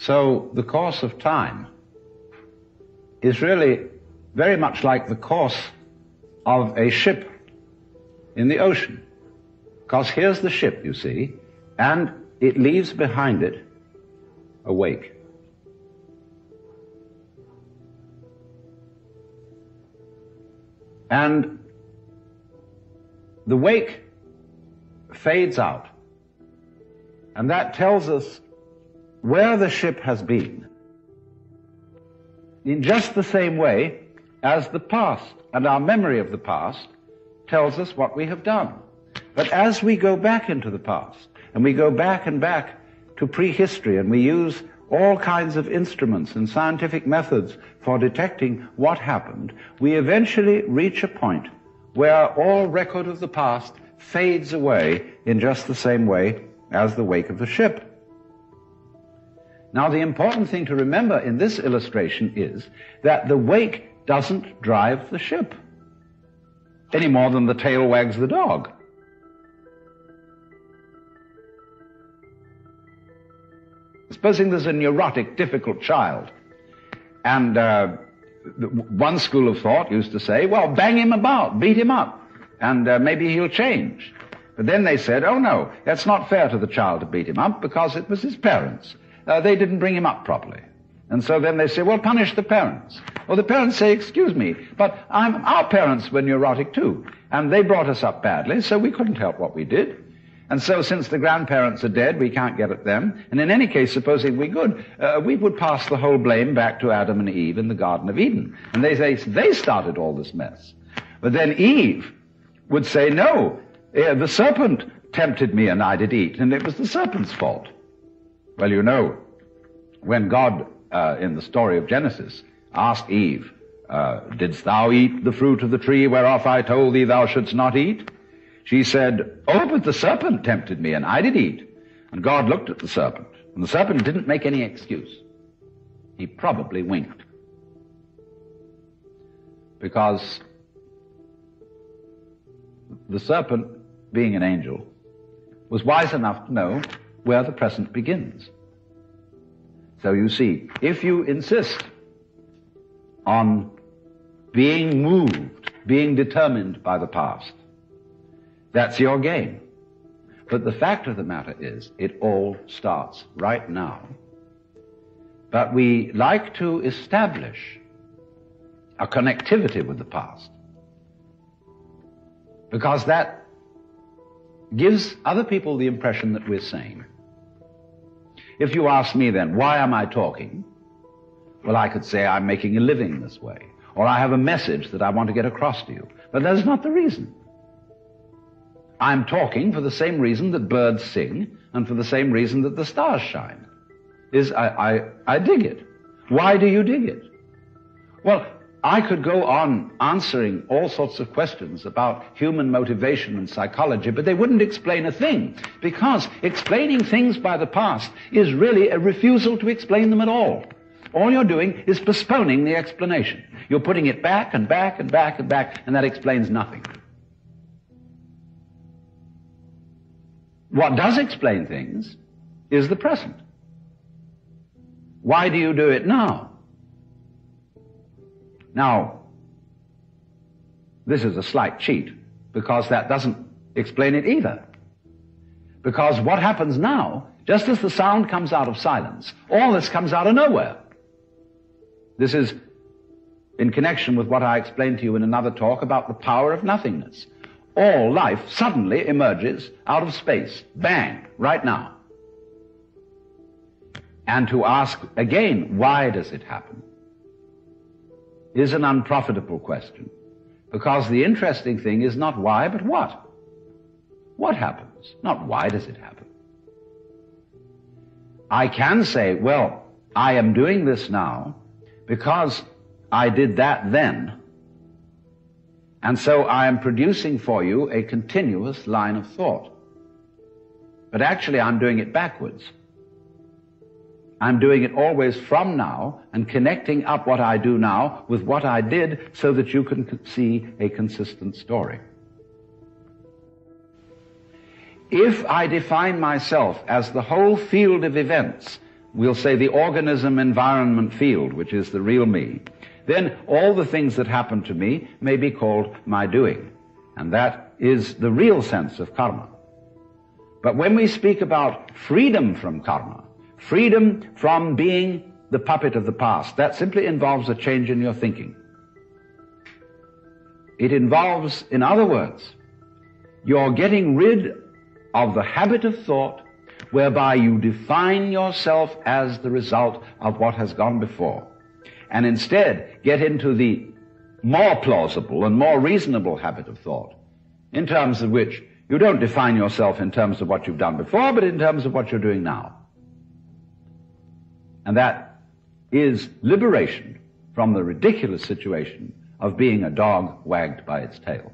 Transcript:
So the course of time is really very much like the course of a ship in the ocean. Because here's the ship, you see, and it leaves behind it a wake. And the wake fades out. And that tells us where the ship has been, in just the same way as the past and our memory of the past tells us what we have done. But as we go back into the past, and we go back and back to prehistory, and we use all kinds of instruments and scientific methods for detecting what happened, we eventually reach a point where all record of the past fades away in just the same way as the wake of the ship. Now, the important thing to remember in this illustration is that the wake doesn't drive the ship any more than the tail wags the dog. Supposing there's a neurotic, difficult child, and one school of thought used to say, well, bang him about, beat him up, and maybe he'll change. But then they said, oh no, that's not fair to the child to beat him up because it was his parents. They didn't bring him up properly. And so then they say, well, punish the parents. Well, the parents say, excuse me, but our parents were neurotic too, and they brought us up badly, so we couldn't help what we did. And so since the grandparents are dead, we can't get at them. And in any case, supposing we could, we would pass the whole blame back to Adam and Eve in the Garden of Eden. And they say they started all this mess. But then Eve would say, no, the serpent tempted me and I did eat, and it was the serpent's fault. Well, you know, when God, in the story of Genesis, asked Eve, didst thou eat the fruit of the tree whereof I told thee thou shouldst not eat? She said, oh, but the serpent tempted me, and I did eat. And God looked at the serpent, and the serpent didn't make any excuse. He probably winked. Because the serpent, being an angel, was wise enough to know where the present begins. So you see, if you insist on being moved, being determined by the past, that's your game. But the fact of the matter is, it all starts right now. But we like to establish a connectivity with the past, because that gives other people the impression that we're sane. If you ask me then, why am I talking? Well, I could say I'm making a living this way, or I have a message that I want to get across to you. But that's not the reason. I'm talking for the same reason that birds sing and for the same reason that the stars shine. I dig it. Why do you dig it? Well, I could go on answering all sorts of questions about human motivation and psychology, but they wouldn't explain a thing, because explaining things by the past is really a refusal to explain them at all. All you're doing is postponing the explanation. You're putting it back and back and back and back, and that explains nothing. What does explain things is the present. Why do you do it now? Now, this is a slight cheat, because that doesn't explain it either. Because what happens now, just as the sound comes out of silence, all this comes out of nowhere. This is in connection with what I explained to you in another talk about the power of nothingness. All life suddenly emerges out of space. Bang, right now. And to ask again, why does it happen, is an unprofitable question. Because the interesting thing is not why, but what. What happens? Not why does it happen. I can say, well, I am doing this now because I did that then. And so I am producing for you a continuous line of thought. But actually I'm doing it backwards. I'm doing it always from now and connecting up what I do now with what I did so that you can see a consistent story. If I define myself as the whole field of events we'll say the organism-environment field, which is the real me, then all the things that happen to me may be called my doing. And that is the real sense of karma. But when we speak about freedom from karma, freedom from being the puppet of the past, that simply involves a change in your thinking. It involves, in other words, you're getting rid of the habit of thought whereby you define yourself as the result of what has gone before, and instead get into the more plausible and more reasonable habit of thought, in terms of which you don't define yourself in terms of what you've done before, but in terms of what you're doing now. And that is liberation from the ridiculous situation of being a dog wagged by its tail.